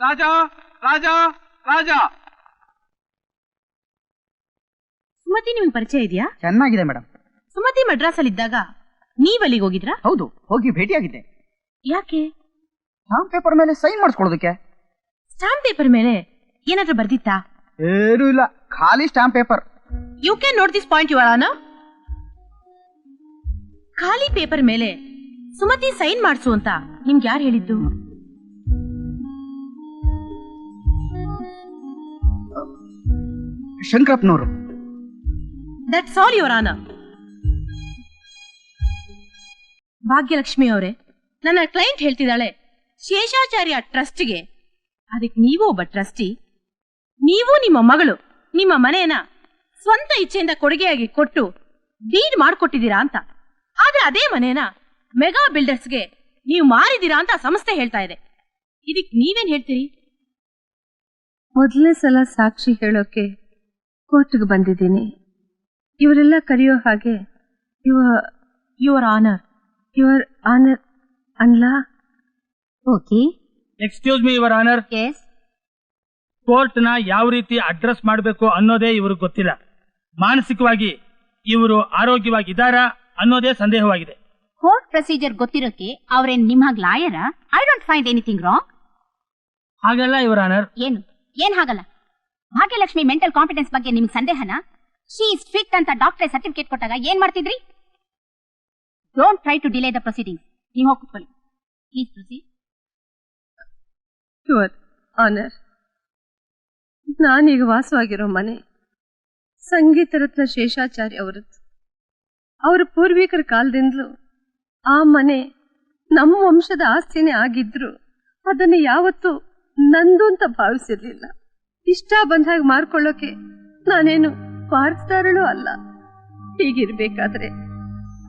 ರಾಜ ರಾಜ ರಾಜ. ಸುಮತಿ ನಿಮ್ಗೆ ಪರಿಚಯ ಇದೆಯಾ? ಚೆನ್ನಾಗಿದೆ ಮೇಡಮ್. ಸುಮತಿ ಮಡ್ರಾಸ್ ಅಲ್ಲಿ ಇದ್ದಾಗ ನೀವ್ ಅಲ್ಲಿಗೆ ಹೋಗಿದ್ರಾ? ಹೌದು, ಹೋಗಿ ಭೇಟಿಯಾಗಿದ್ದೆ. ಯಾಕೆ? ಸ್ಟಾಂಪ್ ಪೇಪರ್ ಮೇಲೆ ಸೈನ್ ಮಾಡಿಸ್ಕೊಳ್ಳೋದಕ್ಕೆ. ಸ್ಟಾಂಪ್ ಪೇಪರ್ ಮೇಲೆ ಏನಾದ್ರೂ ಬರ್ದಿತ್ತಾ? ಏನೂ ಇಲ್ಲ, ಖಾಲಿ stamp paper. You can note this point your honour. ಖಾಲಿ ಪೇಪರ್ ಮೇಲೆ ಸುಮತಿ ಸೈನ್ ಮಾಡಿಸು ಅಂತ ನಿಮ್ಗೆ ಯಾರು ಹೇಳಿದ್ದು? ಶಂಕರಪ್ಪನವರು. That's all your honour. Bhagyalakshmi ಅವರೇ, ನನ್ನ ಕ್ಲೈಂಟ್ ಹೇಳ್ತಿದ್ದಾಳೆ ಶೇಷಾಚಾರ್ಯ ಟ್ರಸ್ಟ್ಗೆ, ಅದಕ್ಕೆ ನೀವು ಒಬ್ಬ ಟ್ರಸ್ಟಿ, ನೀವು ನಿಮ್ಮ ಮಗಳು ನಿಮ್ಮ ಮನೆಯನ್ನ ಸ್ವಂತ ಇಚ್ಛೆಯಿಂದ ಕೊಡುಗೆಯಾಗಿ ಕೊಟ್ಟು ಡೀಡ್ ಮಾಡ್ಕೊಟ್ಟಿದ್ದೀರಾ ಅಂತ. ಆದ್ರೆ ಅದೇ ಮನೇನ ಮೆಗಾ ಬಿಲ್ಡರ್ಸ್ಗೆ ನೀವು ಮಾರಿದೀರಾ ಅಂತ ಸಂಸ್ಥೆ ಹೇಳ್ತಾ ಇದೆ. ಇದಕ್ಕೆ ನೀವೇನ್ ಹೇಳ್ತೀರಿ? ಮೊದಲನೇ ಸಲ ಸಾಕ್ಷಿ ಹೇಳೋಕೆ ಕೋರ್ಟ್ಗೆ ಬಂದಿದ್ದೀನಿ. ಇವರೆಲ್ಲ ಕರೆಯೋ ಹಾಗೆ ಯುವರ್ ಆನರ್ ಅನ್ಲ. Okay. Excuse me your honour. Yes. Court ನ ಯಾವ ರೀತಿ ಅಡ್ರೆಸ್ ಮಾಡಬೇಕು ಅನ್ನೋದೇ ಇವ್ರಿಗೆ ಗೊತ್ತಿಲ್ಲ. ಮಾನಸಿಕವಾಗಿ ಇವರು ಆರೋಗ್ಯವಾಗಿದ್ದಾರಾ ಅನ್ನೋದೇ ಸಂದೇಹವಾಗಿದೆ. ಕೋರ್ಟ್ ಪ್ರೊಸೀಜರ್ ಗೊತ್ತಿರೋಕೆ ಅವ್ರೇನ್ ನಿಮ್ ಹಾಗೆ ಲಾಯರ? I don't find anything wrong. ಹಾಗಲ್ಲ ಯುವರ್ ಆನರ್. ಏನ್ ಹಾಗಲ್ಲ? ಭಾಗ್ಯಲಕ್ಷ್ಮಿ ಮೆಂಟಲ್ ಕಾಂಪಿಟೆನ್ಸ್ ಬಗ್ಗೆ ನಿಮ್ಗೆ ಸಂದೇಹನ? ಶಿ ಇಸ್ ಫಿಟ್ ಅಂತ ಡಾಕ್ಟರ್ ಸರ್ಟಿಫಿಕೇಟ್ ಕೊಟ್ಟಾಗ ಏನ್ ಮಾಡ್ತಿದ್ರಿ? Don't try to delay the proceedings. ನೀವು ಹೋಗಿ ಕೂತ್ಕೊಳ್ಳಿ. Please proceed. ಯುವರ್ ಆನರ್, ನಾನೀಗ ವಾಸವಾಗಿರೋ ಮನೆ ಸಂಗೀತ ರತ್ನ ಶೇಷಾಚಾರ್ಯ ಅವರದ್ದು. ಅವರ ಪೂರ್ವಿಕರ ಕಾಲದಿಂದಲೂ ಆ ಮನೆ ನಮ್ಮ ವಂಶದ ಆಸ್ತಿನೇ ಆಗಿದ್ರು ಅದನ್ನು ಯಾವತ್ತೂ ನಂದು ಅಂತ ಭಾವಿಸಿರ್ಲಿಲ್ಲ. ಇಷ್ಟ ಬಂದಾಗ ಮಾರ್ಕೊಳ್ಳೋಕೆ ನಾನೇನು ಪಾರ್ಸ್ದಾರಳೂ ಅಲ್ಲ. ಹೀಗಿರ್ಬೇಕಾದ್ರೆ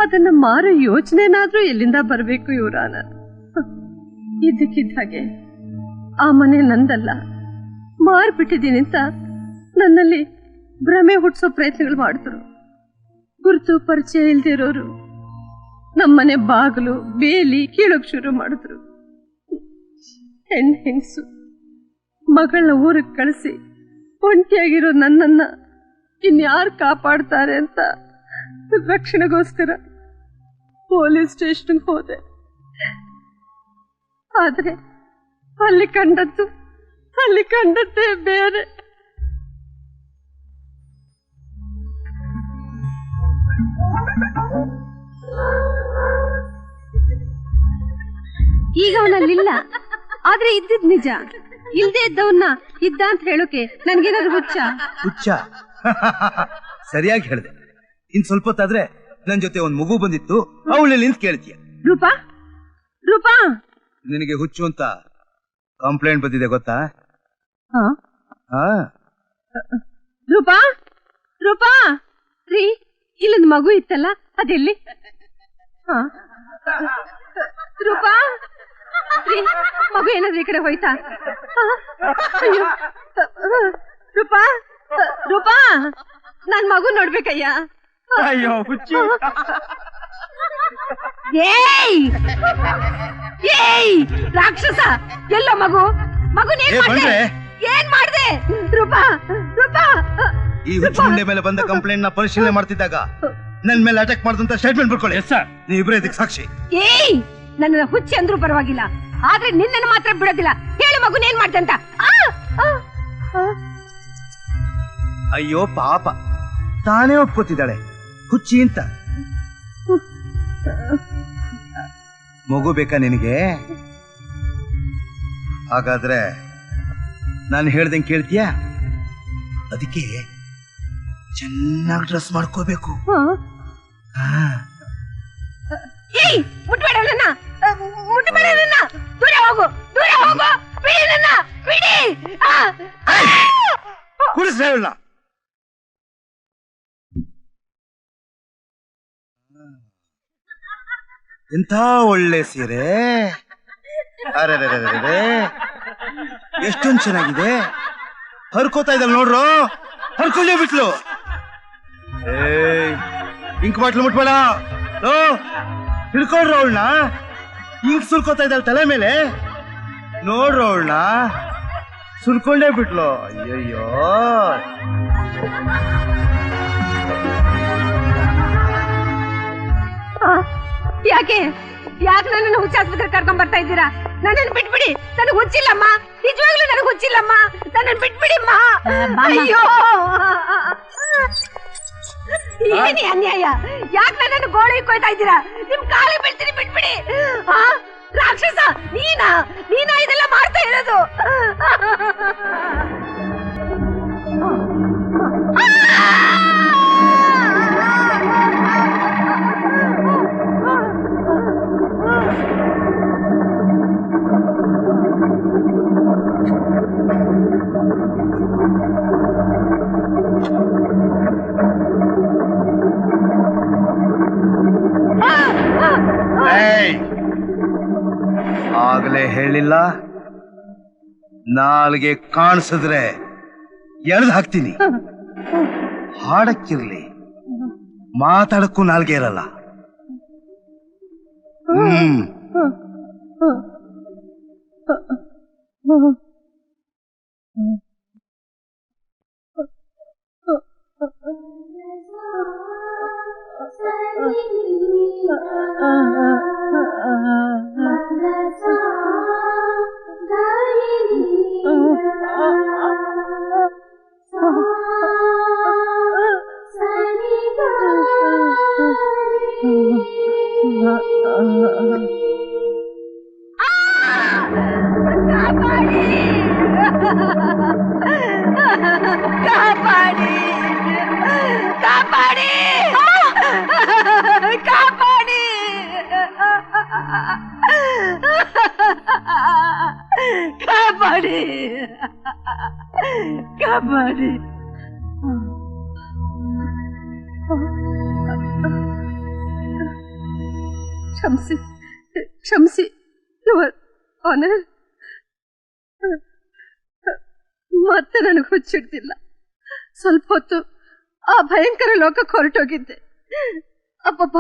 ಅದನ್ನ ಮಾರೋ ಯೋಚನೆನಾದ್ರೂ ಎಲ್ಲಿಂದ ಬರಬೇಕು ಇವರಾನ? ಇದಕ್ಕಿದ್ದಾಗೆ ಆ ಮನೆ ನಂದಲ್ಲ, ಮಾರ್ಬಿಟ್ಟಿದ್ದೀನಿ ಅಂತ ನನ್ನಲ್ಲಿ ಭ್ರಮೆ ಹುಟ್ಟಿಸೋ ಪ್ರಯತ್ನಗಳು ಮಾಡಿದ್ರು. ಗುರುತು ಪರಿಚಯ ಇಲ್ದಿರೋರು ನಮ್ಮನೆ ಬಾಗಿಲು ಬೇಲಿ ಕೀಳೋಕ್ ಶುರು ಮಾಡಿದ್ರು. ಹೆಂಗಸು ಮಗಳನ್ನ ಊರಿಗೆ ಕಳಿಸಿ ಒಂಟಿಯಾಗಿರೋ ನನ್ನನ್ನ ಇನ್ಯಾರು ಕಾಪಾಡ್ತಾರೆ ಅಂತ ರಕ್ಷಣೆಗೋಸ್ಕರ ಪೊಲೀಸ್ ಸ್ಟೇಷನ್ಗೆ ಹೋದೆ. ಆದ್ರೆ ಅಲ್ಲಿ ಕಂಡದ್ದೇ ಬೇರೆ. ಈಗ ಅವನಲ್ಲಿಲ್ಲ, ಆದ್ರೆ ಇದ್ದಿದ್ ನಿಜ. ಇಲ್ದೇ ಇದ್ದವನ್ನ ಇದ್ದ ಅಂತ ಹೇಳೋಕೆ ನನ್ಗೇನಾದ್ರು ಹುಚ್ಚ? ಸರಿಯಾಗಿ ಹೇಳಿದೆ. ಇನ್ ಸ್ವಲ್ಪ ಹೊತ್ತಾದ್ರೆ ನನ್ ಜೊತೆ ಒಂದ್ ಮಗು ಬಂದಿತ್ತು, ಅವಳಲ್ಲಿ ನಿಂತ್ ಕೇಳ್ತೀಯ. ರೂಪಾ ನಿನಗೆ ಹುಚ್ಚು ಅಂತ ಕಂಪ್ಲೇಂಟ್ ಬಂದಿದೆ ಗೊತ್ತಾ? ರೂಪಾ ರೀ, ಇಲ್ಲೊಂದು ಮಗು ಇತ್ತಲ್ಲ, ಅದೆಲ್ಲಿ? ರೂಪಾ ರೀ, ಮಗು ಏನಾದ್ರೂ ಈ ಕಡೆ ಹೋಯ್ತಾ? ಅಯ್ಯೋ ರೂಪಾ ನಾನ್ ಮಗು ನೋಡ್ಬೇಕಯ್ಯ. ಅಯ್ಯೋ ಹುಚ್ಚು. ರಾಕ್ಷಸ, ಎಲ್ಲೋ ಏನ್ ಮಾಡ್ದೆ? ರೂಪಾ ಈ ಹುಚ್ಚು ಮುಂಡೆ ಮೇಲೆ ಬಂದ ಕಂಪ್ಲೇಂಟ್ ನ ಪರಿಶೀಲನೆ ಮಾಡ್ತಿದ್ದಾಗ ನನ್ ಮೇಲೆ ಅಟ್ಯಾಕ್ ಮಾಡಿದಂತ ಸ್ಟೇಟ್ಮೆಂಟ್ ಬರ್ಕೊಳ್ಳಿ. ನೀವಿಬ್ರೇ ಇದಕ್ಕೆ ಸಾಕ್ಷಿ. ನನ್ನ ಹುಚ್ಚಿ ಅಂದ್ರೂ ಪರವಾಗಿಲ್ಲ, ಆದ್ರೆ ನಿನ್ನನ್ನು ಮಾತ್ರ ಬಿಡೋದಿಲ್ಲ. ಹೇಳು, ಮಗುನ ಏನ್ ಮಾಡ್ದೆ ಅಂತ? ಅಯ್ಯೋ ಪಾಪ, ತಾನೇ ಒಪ್ಕೋತಿದ್ದಾಳೆ ಹುಚ್ಚಿ ಅಂತ. ಮಗು ಬೇಕಾ ನಿನಗೆ? ಹಾಗಾದ್ರೆ ನಾನು ಹೇಳ್ದಂಗೆ ಕೇಳ್ತೀಯಾ? ಅದಕ್ಕೆ ಚೆನ್ನಾಗಿ ಡ್ರೆಸ್ ಮಾಡ್ಕೋಬೇಕು. ಮುಟ್ಬೇಡ ನನ್ನ, ದೂರ ಹೋಗು, ಬಿಡಿ ನನ್ನ, ಬಿಡಿ. ಕುಡಿಸ್ಲ ಎಂಥ ಒಳ್ಳೆ ಸೀರೆ, ಅರೆ ಎಷ್ಟೊಂದು ಚೆನ್ನಾಗಿದೆ. ಹರ್ಕೋತಾ ಇದ್ದಲ್ಲ ನೋಡ್ರು, ಹರ್ಕೊಳ್ಳೇ ಬಿಟ್ಲು. ಇಂಕ್ ಬಾಟ್ಲು ಮುಟ್ಬೇಡ, ಹಿಡ್ಕೊಳ್ರು ಅವಳನ್ನ. ಇಂಕ್ ಸುರ್ಕೋತಾ ಇದ್ದಲ್ಲ ತಲೆ ಮೇಲೆ, ನೋಡ್ರು ಅವಳನ್ನ. ಸುಲ್ಕೊಂಡೇ ಬಿಟ್ಲು. ಅಯ್ಯಯ್ಯೋ, ಯಾಕೆ ಯಾಕೆ ನನ್ನನ್ನು ಹುಚ್ಚಾಸ್ಪತ್ರೆ ಕರ್ಕೊಂಡ್ ಬರ್ತಾ ಇದ್ದೀರಾ? ನನ್ನನ್ನು ಬಿಟ್ಬಿಡಿ, ನನಗೆ ಹುಚ್ಚಿಲ್ಲಮ್ಮ, ನಿಜವಾಗ್ಲೂ ನನಗೆ ಹುಚ್ಚಿಲ್ಲಮ್ಮ, ನನ್ನನ್ನು ಬಿಟ್ಬಿಡಿಮ್ಮ. ಅಯ್ಯೋ ಏನೇ ಅನ್ಯಾಯ, ಯಾಕೆ ನನ್ನನ್ನು ಗೋಳಿಗೆ ಕೊಯ್ತಾ ಇದ್ದೀರಾ? ನಿಮ್ ಕಾಲಿಗೆ ಬೀಳ್ತೀನಿ, ಬಿಟ್ಬಿಡಿ. ರಾಕ್ಷಸ, ನೀನಾ ಇದೆಲ್ಲ ಮಾಡ್ತಾ ಇರೋದು? ಆಗ್ಲೇ ಹೇಳಿಲ್ಲ, ನಾಲ್ಗೆ ಕಾಣಿಸಿದ್ರೆ ಎಳ್ದು ಹಾಕ್ತೀನಿ. ಹಾಡಕ್ಕಿರ್ಲಿ, ಮಾತಾಡಕ್ಕೂ ನಾಲ್ಗೆ ಇರಲ್ಲ. ಕಾಪಾಡಿ. ಕ್ಷಮಿಸಿ, ಕ್ಷಮಿಸಿ ಯುವರ್ ಆನರ್. ಮತ್ತೆ ನನಗೆ ಹುಚ್ಚಿಡ್ತಿಲ್ಲ. ಸ್ವಲ್ಪ ಹೊತ್ತು ಆ ಭಯಂಕರ ಲೋಕಕ್ಕೆ ಹೊರಟೋಗಿದ್ದೆ. ಅಪ್ಪಪ್ಪ,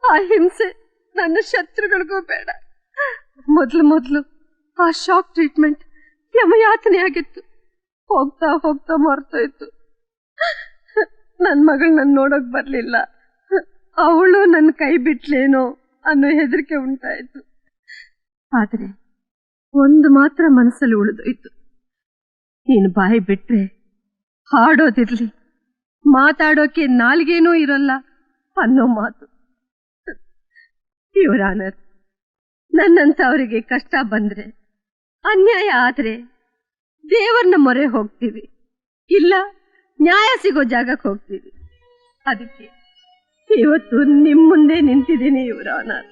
ಆ ಹಿಂಸೆ ನನ್ನ ಶತ್ರುಗಳಿಗೂ ಬೇಡ. ಮೊದಲು ಆ ಶಾಕ್ ಟ್ರೀಟ್ಮೆಂಟ್ ಯಮಯಾತನೆ ಆಗಿತ್ತು. ಹೋಗ್ತಾ ಹೋಗ್ತಾ ಮರ್ತೋಯ್ತು. ನನ್ನ ಮಗಳು ನನ್ನ ನೋಡೋಕ್ ಬರ್ಲಿಲ್ಲ, ಅವಳು ನನ್ನ ಕೈ ಬಿಟ್ಲೇನೋ ಅನ್ನೋ ಹೆದರಿಕೆ ಉಂಟಾಯ್ತು. ಆದ್ರೆ ಒಂದು ಮಾತ್ರ ಮನಸ್ಸಲ್ಲಿ ಉಳಿದೋಯ್ತು. ನೀನು ಬಾಯಿ ಬಿಟ್ರೆ ಹಾಡೋದಿರ್ಲಿ, ಮಾತಾಡೋಕೆ ನಾಲ್ಗೇನೂ ಇರಲ್ಲ ಅನ್ನೋ ಮಾತು. ಯುವರ್ ಆನರ್, ನನ್ನಂಥವರಿಗೆ ಕಷ್ಟ ಬಂದ್ರೆ, ಅನ್ಯಾಯ ಆದ್ರೆ ದೇವರನ್ನ ಮೊರೆ ಹೋಗ್ತೀವಿ, ಇಲ್ಲ ನ್ಯಾಯ ಸಿಗೋ ಜಾಗಕ್ಕೆ ಹೋಗ್ತೀವಿ. ಅದಕ್ಕೆ ಇವತ್ತು ನಿಮ್ ಮುಂದೆ ನಿಂತಿದ್ದೀನಿ ಯುವರ್ ಆನರ್.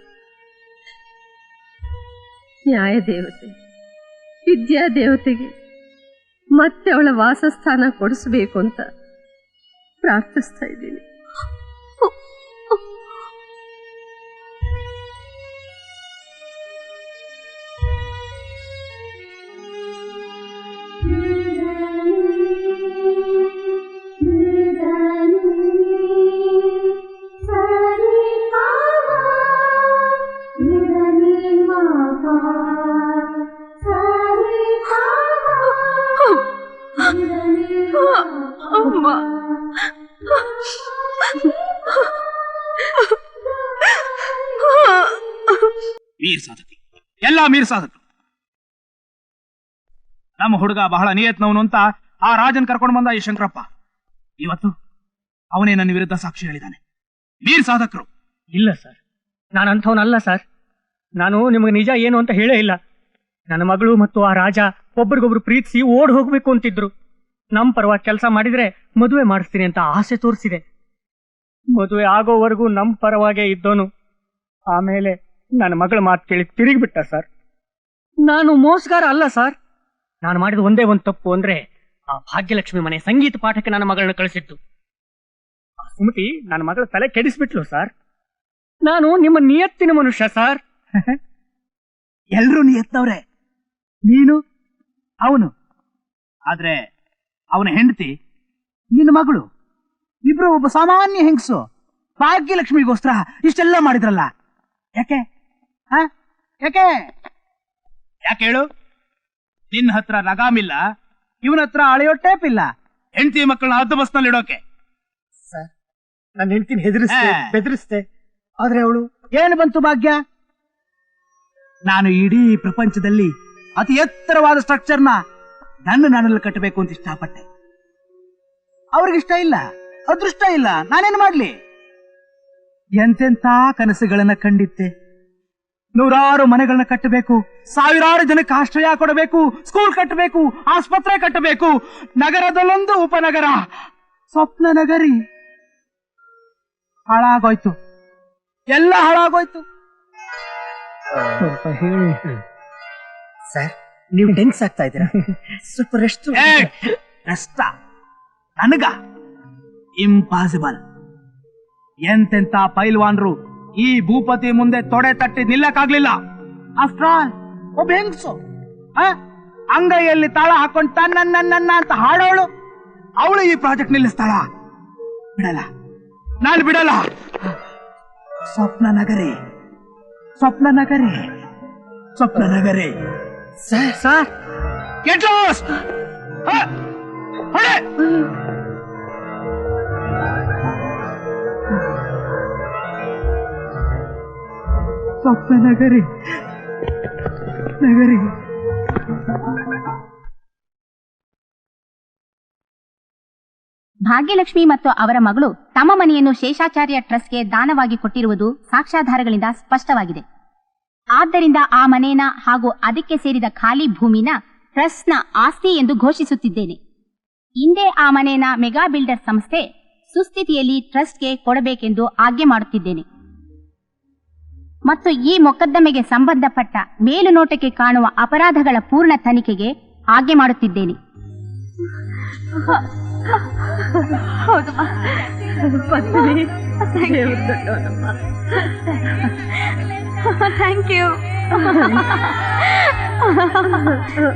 ನ್ಯಾಯ ದೇವತೆ, ವಿದ್ಯಾ ದೇವತೆಗೆ ಮತ್ತೆ ಅವಳ ವಾಸಸ್ಥಾನ ಕೊಡಿಸ್ಬೇಕು ಅಂತ ಪ್ರಾರ್ಥಿಸ್ತಾ ಇದ್ದೀನಿ. ಮೀರ್ ಸಾಧಕರು, ಎಲ್ಲ ಮೀರ್ ಸಾಧಕರು. ನಮ್ಮ ಹುಡುಗ ಬಹಳ ನಿಯತ್ನವನು ಅಂತ ಆ ರಾಜನ್ ಕರ್ಕೊಂಡು ಬಂದ ಈ ಶಂಕರಪ್ಪ ಇವತ್ತು ಅವನೇ ನನ್ನ ವಿರುದ್ಧ ಸಾಕ್ಷಿ ಹೇಳಿದ್ದಾನೆ. ಮೀರ್ ಸಾಧಕರು. ಇಲ್ಲ ಸರ್, ನಾನು ಅಂಥವನಲ್ಲ ಸರ್. ನಾನು ನಿಮಗೆ ನಿಜ ಏನು ಅಂತ ಹೇಳೇ ಇಲ್ಲ. ನನ್ನ ಮಗಳು ಮತ್ತು ಆ ರಾಜ ಒಬ್ರಿಗೊಬ್ರು ಪ್ರೀತಿಸಿ ಓಡ್ ಹೋಗ್ಬೇಕು ಅಂತಿದ್ರು. ನಮ್ಮ ಪರವಾಗಿ ಕೆಲಸ ಮಾಡಿದ್ರೆ ಮದುವೆ ಮಾಡಿಸ್ತೀನಿ ಅಂತ ಆಸೆ ತೋರಿಸಿದೆ. ಮದುವೆ ಆಗೋವರೆಗೂ ನಮ್ಮ ಪರವಾಗೇ ಇದ್ದೋನು ಆಮೇಲೆ ನನ್ನ ಮಗಳ ಮಾತು ಕೇಳಿ ತಿರುಗಿಬಿಟ್ಟ ಸರ್. ನಾನು ಮೋಸಗಾರ ಅಲ್ಲ ಸರ್. ನಾನು ಮಾಡಿದ ಒಂದೇ ಒಂದು ತಪ್ಪು ಅಂದ್ರೆ ಆ ಭಾಗ್ಯಲಕ್ಷ್ಮಿ ಮನೆ ಸಂಗೀತ ಪಾಠಕ್ಕೆ ನನ್ನ ಮಗಳನ್ನ ಕಳಿಸಿದ್ದು. ಆ ಸುಮತಿ ನನ್ನ ಮಗಳ ತಲೆ ಕೆಡಿಸ್ಬಿಟ್ಲು ಸರ್. ನಾನು ನಿಮ್ಮ ನಿಯತ್ತಿನ ಮನುಷ್ಯ ಸರ್. ಎಲ್ರೂ ನಿಯತ್ನವ್ರೆ, ನೀನು ಅವನು. ಆದ್ರೆ ಅವನ ಹೆಂಡತಿ ನಿನ್ನ ಮಗಳು ಇಬ್ರು ಒಬ್ಬ ಸಾಮಾನ್ಯ ಹೆಂಗಸು ಭಾಗ್ಯಲಕ್ಷ್ಮಿಗೋಸ್ಕರ ಇಷ್ಟೆಲ್ಲ ಮಾಡಿದ್ರಲ್ಲ, ಯಾಕೆ? ಯಾಕೆ ಯಾಕೆ ಹೇಳು? ನಿನ್ನ ಹತ್ರ ಲಗಾಮಿಲ್ಲ, ಇವನ ಹತ್ರ ಅಳೆಯೋ ಟೇಪ್ ಇಲ್ಲ. ಹೆಂಡತಿ ಮಕ್ಕಳನ್ನ ಅರ್ಧ ಬಸ್ನಲ್ಲಿ ಇಡೋಕೆ. ಸರ್, ನಾನು ಹೆಂಡ್ತೀನಿ ಹೆದರಿಸ್ತೆ, ಆ. ಬೆದರಿಸ್ತೆ. ಆದ್ರೆ ಅವಳು ಏನು ಬಂತು ಭಾಗ್ಯ? ನಾನು ಇಡೀ ಪ್ರಪಂಚದಲ್ಲಿ ಅತಿ ಎತ್ತರವಾದ ಸ್ಟ್ರಕ್ಚರ್ನ ನನ್ನಲ್ಲಿ ಕಟ್ಟಬೇಕು ಅಂತ ಇಷ್ಟಪಟ್ಟೆ. ಅವ್ರಿಗಿಷ್ಟ ಇಲ್ಲ, ಅದೃಷ್ಟ ಇಲ್ಲ, ನಾನೇನು ಮಾಡ್ಲಿ? ಎಂತೆಂತ ಕನಸುಗಳನ್ನ ಕಂಡಿದ್ದೆ. ನೂರಾರು ಮನೆಗಳನ್ನ ಕಟ್ಟಬೇಕು, ಸಾವಿರಾರು ಜನಕ್ಕೆ ಆಶ್ರಯ ಕೊಡಬೇಕು, ಸ್ಕೂಲ್ ಕಟ್ಟಬೇಕು, ಆಸ್ಪತ್ರೆ ಕಟ್ಟಬೇಕು, ನಗರದಲ್ಲೊಂದು ಉಪನಗರ, ಸ್ವಪ್ನ ನಗರಿ. ಹಾಳಾಗೋಯ್ತು, ಎಲ್ಲ ಹಾಳಾಗೋಯ್ತು. ಸ್ವಲ್ಪ ಹೇಳಿ ಸರ್. ನೀವು ಟೆನ್ಸ್ ಆಗ್ತಾ ಇದ್ದೀರಾ, ಸ್ವಲ್ಪ ರೆಸ್ಟ್. ಕಷ್ಟ ನನಗ ಇಂಪಾಸಿಬಲ್. ಎಂತೆಂತ ಪೈಲ್ವಾನ್ರು ಈ ಭೂಪತಿ ಮುಂದೆ ತೊಡೆ ತಟ್ಟಿ ನಿಲ್ಲಕ್ಕಾಗ್ಲಿಲ್ಲ. ಆಫ್ಟರ್ ಆಲ್ ಒಬ್ಬ ಹೆಂಗ್ಸು ಅಂಗೈಯಲ್ಲಿ ತಾಳ ಹಾಕೊಂಡು ತನ್ನ ಅಂತ ಹಾಡೋಳು, ಅವಳು ಈ ಪ್ರಾಜೆಕ್ಟ್ ನಿಲ್ಲಿಸ್ತಾಳ? ಬಿಡಲ್ಲ, ನಾನು ಬಿಡಲ್ಲ. ಸ್ವಪ್ನ ನಗರಿ, ಸ್ವಪ್ನ ನಗರಿ, ಸ್ವಪ್ನ ನಗರಿ. Sir, Get lost! ಹೊಡೆ! ಸ್ವಪ್ನ ನಗರಿ, ನಗರಿ. ಭಾಗ್ಯಲಕ್ಷ್ಮಿ ಮತ್ತು ಅವರ ಮಗಳು ತಮ್ಮ ಮನೆಯನ್ನು ಶೇಷಾಚಾರ್ಯ ಟ್ರಸ್ಟ್ಗೆ ದಾನವಾಗಿ ಕೊಟ್ಟಿರುವುದು ಸಾಕ್ಷ್ಯಾಧಾರಗಳಿಂದ ಸ್ಪಷ್ಟವಾಗಿದೆ. ಆದ್ದರಿಂದ ಆ ಮನೇನ ಹಾಗೂ ಅದಕ್ಕೆ ಸೇರಿದ ಖಾಲಿ ಭೂಮಿನ ಟ್ರಸ್ಟ್ನ ಆಸ್ತಿ ಎಂದು ಘೋಷಿಸುತ್ತಿದ್ದೇನೆ. ಹಿಂದೆ ಆ ಮನೇನ ಮೆಗಾ ಬಿಲ್ಡರ್ ಸಂಸ್ಥೆ ಸುಸ್ಥಿತಿಯಲ್ಲಿ ಟ್ರಸ್ಟ್ಗೆ ಕೊಡಬೇಕೆಂದು ಆಜ್ಞೆ ಮಾಡುತ್ತಿದ್ದೇನೆ ಮತ್ತು ಈ ಮೊಕದ್ದಮೆಗೆ ಸಂಬಂಧಪಟ್ಟ ಮೇಲುನೋಟಕ್ಕೆ ಕಾಣುವ ಅಪರಾಧಗಳ ಪೂರ್ಣ ತನಿಖೆಗೆ ಆಜ್ಞೆ ಮಾಡುತ್ತಿದ್ದೇನೆ. ಹೌದಮ್ಮ, ಬರ್ತೀನಿ. ದೇವ್ರು ದೊಡ್ಡವನಮ್ಮ. Thank you,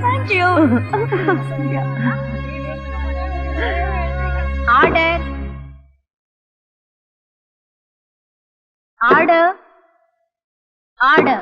thank you. Order, order, order.